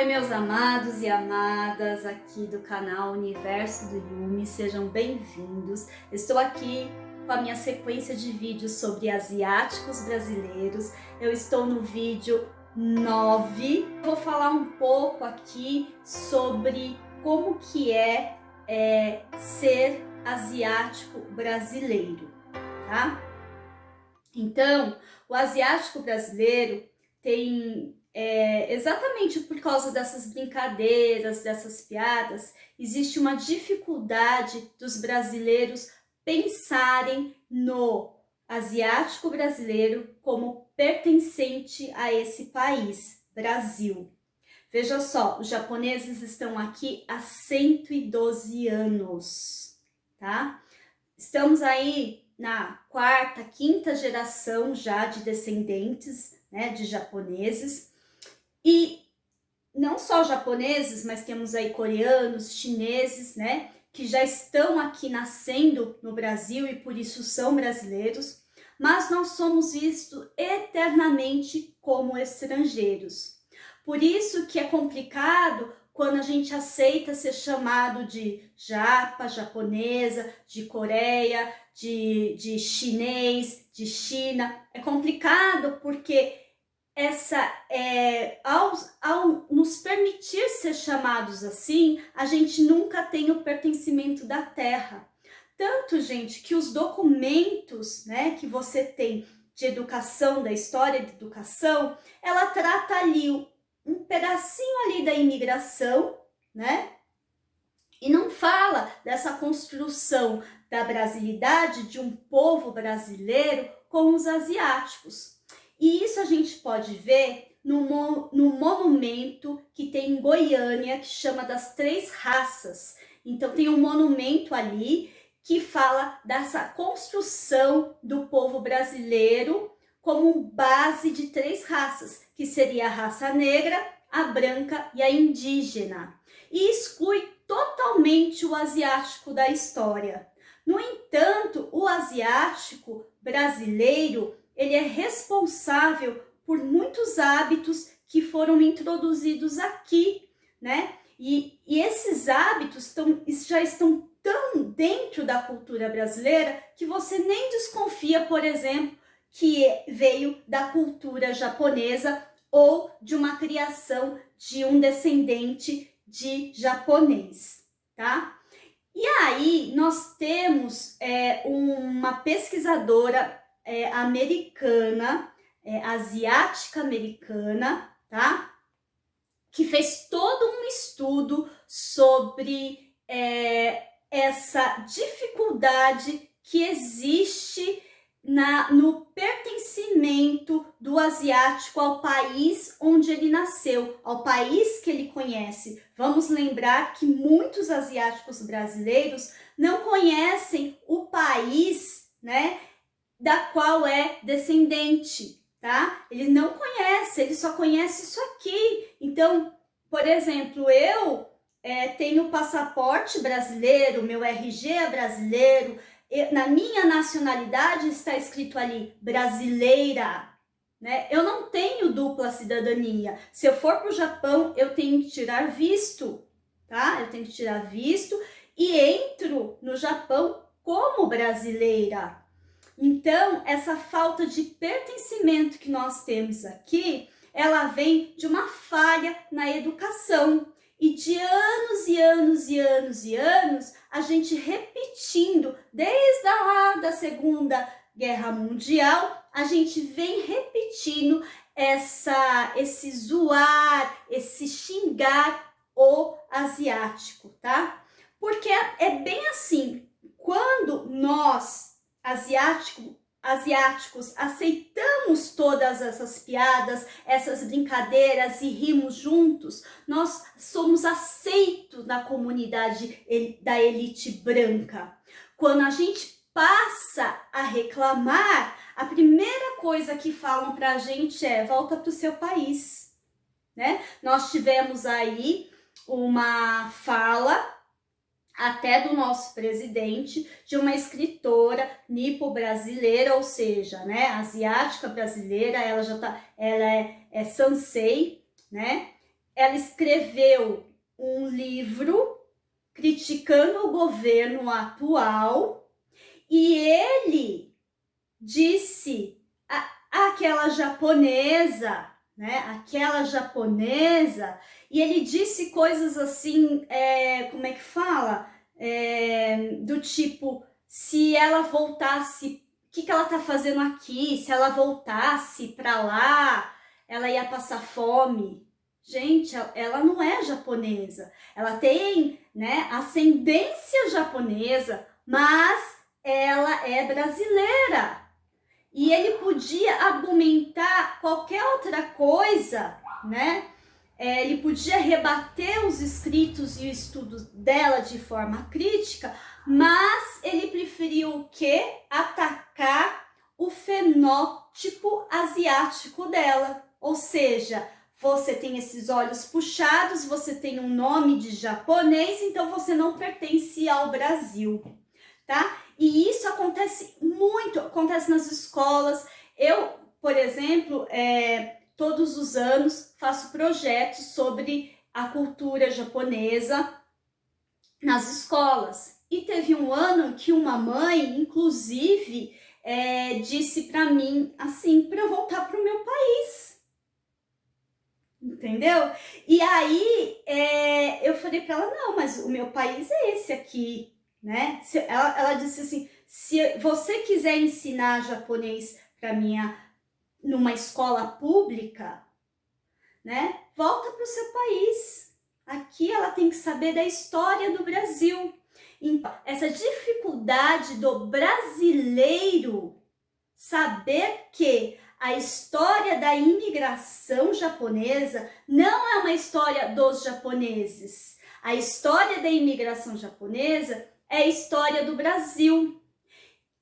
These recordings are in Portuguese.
Oi, meus amados e amadas aqui do canal Universo do Yumi, sejam bem-vindos. Estou aqui com a minha sequência de vídeos sobre asiáticos brasileiros. Eu estou no vídeo 9. Vou falar um pouco aqui sobre como que é ser asiático brasileiro, tá? Então, o asiático brasileiro tem... exatamente por causa dessas brincadeiras, dessas piadas, existe uma dificuldade dos brasileiros pensarem no asiático brasileiro como pertencente a esse país, Brasil. Veja só, os japoneses estão aqui há 112 anos, tá? Estamos aí na quarta, quinta geração já de descendentes, né, de japoneses. E não só japoneses, mas temos aí coreanos, chineses, né, que já estão aqui nascendo no Brasil e por isso são brasileiros, mas nós somos vistos eternamente como estrangeiros. Por isso que é complicado quando a gente aceita ser chamado de japa, japonesa, de Coreia, de chinês, de China. É complicado porque ao nos permitir ser chamados assim, a gente nunca tem o pertencimento da terra. Tanto, gente, que os documentos, né, que você tem de educação, da história de educação, ela trata ali um pedacinho ali da imigração, né? E não fala dessa construção da brasilidade de um povo brasileiro com os asiáticos. E isso a gente pode ver no monumento que tem em Goiânia, que chama das Três Raças. Então tem um monumento ali que fala dessa construção do povo brasileiro como base de três raças, que seria a raça negra, a branca e a indígena. E exclui totalmente o asiático da história. No entanto, o asiático brasileiro, ele é responsável por muitos hábitos que foram introduzidos aqui, né? E esses hábitos já estão tão dentro da cultura brasileira que você nem desconfia, por exemplo, que veio da cultura japonesa ou de uma criação de um descendente de japonês, tá? E aí nós temos uma pesquisadora americana, asiática americana, tá? Que fez todo um estudo sobre essa dificuldade que existe no pertencimento do asiático ao país onde ele nasceu, ao país que ele conhece. Vamos lembrar que muitos asiáticos brasileiros não conhecem o país, né, da qual é descendente, tá? Ele não conhece, ele só conhece isso aqui. Então, por exemplo, eu tenho passaporte brasileiro, meu RG é brasileiro, na minha nacionalidade está escrito ali brasileira, né? Eu não tenho dupla cidadania. Se eu for para o Japão, eu tenho que tirar visto, tá? Eu tenho que tirar visto e entro no Japão como brasileira. Então, essa falta de pertencimento que nós temos aqui, ela vem de uma falha na educação. E de anos e anos e anos e anos, a gente repetindo, desde lá da Segunda Guerra Mundial, a gente vem repetindo esse zoar, esse xingar o asiático, tá? Porque é bem assim, quando nós, asiáticos, aceitamos todas essas piadas, essas brincadeiras e rimos juntos, nós somos aceitos na comunidade da elite branca. Quando a gente passa a reclamar, a primeira coisa que falam pra gente é: volta pro seu país, né? Nós tivemos aí uma fala até do nosso presidente, de uma escritora nipo-brasileira, ou seja, né, asiática brasileira, ela é sansei, né, ela escreveu um livro criticando o governo atual e ele disse aquela japonesa, né? Aquela japonesa, e ele disse coisas assim, como é que fala? Do tipo, se ela voltasse, o que ela tá fazendo aqui? Se ela voltasse para lá, ela ia passar fome. Gente, ela não é japonesa. Ela tem, né, ascendência japonesa, mas ela é brasileira. E ele podia argumentar qualquer outra coisa, né? Ele podia rebater os escritos e o estudo dela de forma crítica, mas ele preferiu o quê? Atacar o fenótipo asiático dela. Ou seja, você tem esses olhos puxados, você tem um nome de japonês, então você não pertence ao Brasil, tá? E isso acontece muito, acontece nas escolas. Eu, por exemplo, todos os anos faço projetos sobre a cultura japonesa nas escolas. E teve um ano que uma mãe, inclusive, disse para mim assim, para eu voltar para o meu país. Entendeu? E aí eu falei para ela, não, mas o meu país é esse aqui, né? Ela disse assim, se você quiser ensinar japonês para minha numa escola pública, né? Volta para o seu país. Aqui ela tem que saber da história do Brasil. Então, essa dificuldade do brasileiro saber que a história da imigração japonesa não é uma história dos japoneses. A história da imigração japonesa é a história do Brasil.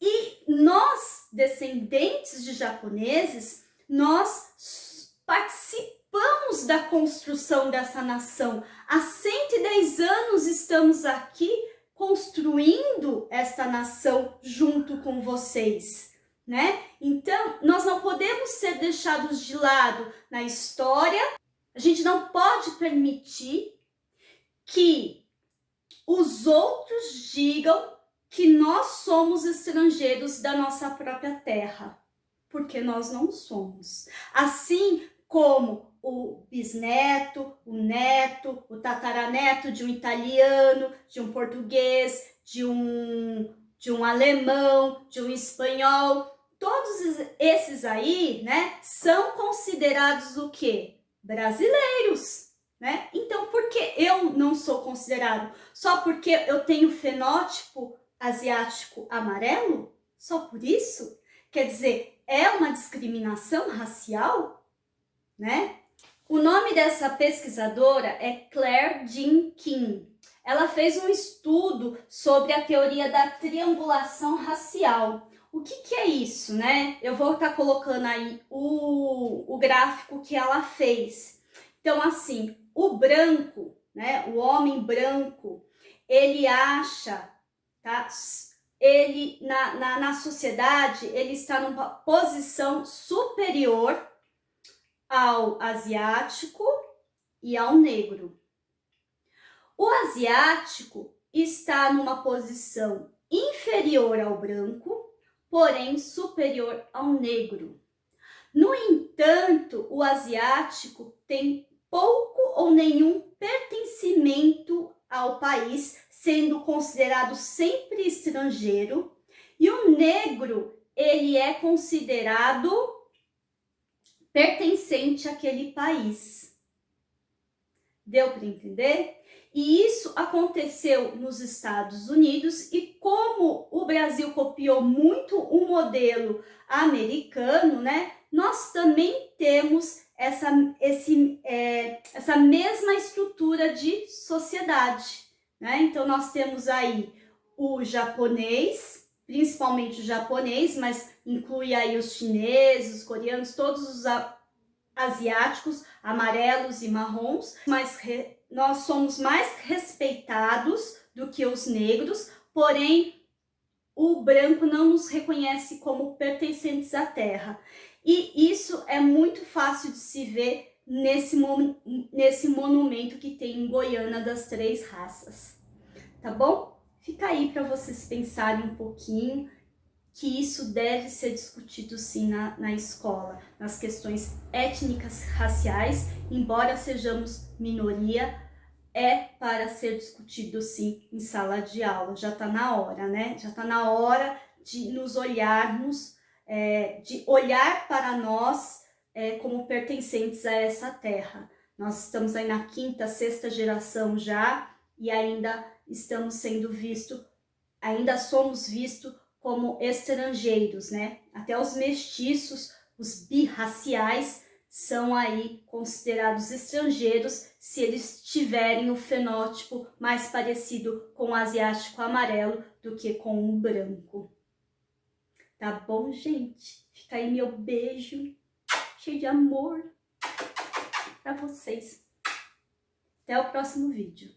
E nós, descendentes de japoneses, nós participamos da construção dessa nação. Há 110 anos estamos aqui construindo esta nação junto com vocês, né? Então, nós não podemos ser deixados de lado na história. A gente não pode permitir que os outros digam que nós somos estrangeiros da nossa própria terra, porque nós não somos. Assim como o bisneto, o neto, o tataraneto de um italiano, de um português, de um alemão, de um espanhol, todos esses aí, né, são considerados o quê? Brasileiros. Né? Então, por que eu não sou considerado? Só porque eu tenho fenótipo asiático amarelo? Só por isso? Quer dizer, é uma discriminação racial? Né? O nome dessa pesquisadora é Claire Jean Kim. Ela fez um estudo sobre a teoria da triangulação racial. O que é isso, né? Eu vou estar colocando aí o gráfico que ela fez. Então, assim, o branco, né, o homem branco, ele acha, tá? Ele, na sociedade, ele está numa posição superior ao asiático e ao negro. O asiático está numa posição inferior ao branco, porém superior ao negro. No entanto, o asiático tem pouco ou nenhum pertencimento ao país, sendo considerado sempre estrangeiro, e o negro, ele é considerado pertencente àquele país. Deu para entender? E isso aconteceu nos Estados Unidos, e como o Brasil copiou muito o modelo americano, né? Nós também temos essa mesma estrutura de sociedade, né? Então, nós temos aí o japonês, principalmente o japonês, mas inclui aí os chineses, os coreanos, todos os asiáticos, amarelos e marrons, mas nós somos mais respeitados do que os negros, porém, o branco não nos reconhece como pertencentes à terra. E isso é muito fácil de se ver nesse monumento que tem em Goiânia das Três Raças, tá bom? Fica aí para vocês pensarem um pouquinho, que isso deve ser discutido sim na escola, nas questões étnicas, raciais, embora sejamos minoria, é para ser discutido sim em sala de aula. Já está na hora, né? Já está na hora de nos olharmos, de olhar para nós como pertencentes a essa terra. Nós estamos aí na quinta, sexta geração já e ainda estamos sendo vistos, ainda somos vistos como estrangeiros, né? Até os mestiços, os birraciais, são aí considerados estrangeiros se eles tiverem o fenótipo mais parecido com o asiático amarelo do que com o branco. Tá bom, gente? Fica aí meu beijo, cheio de amor para vocês. Até o próximo vídeo.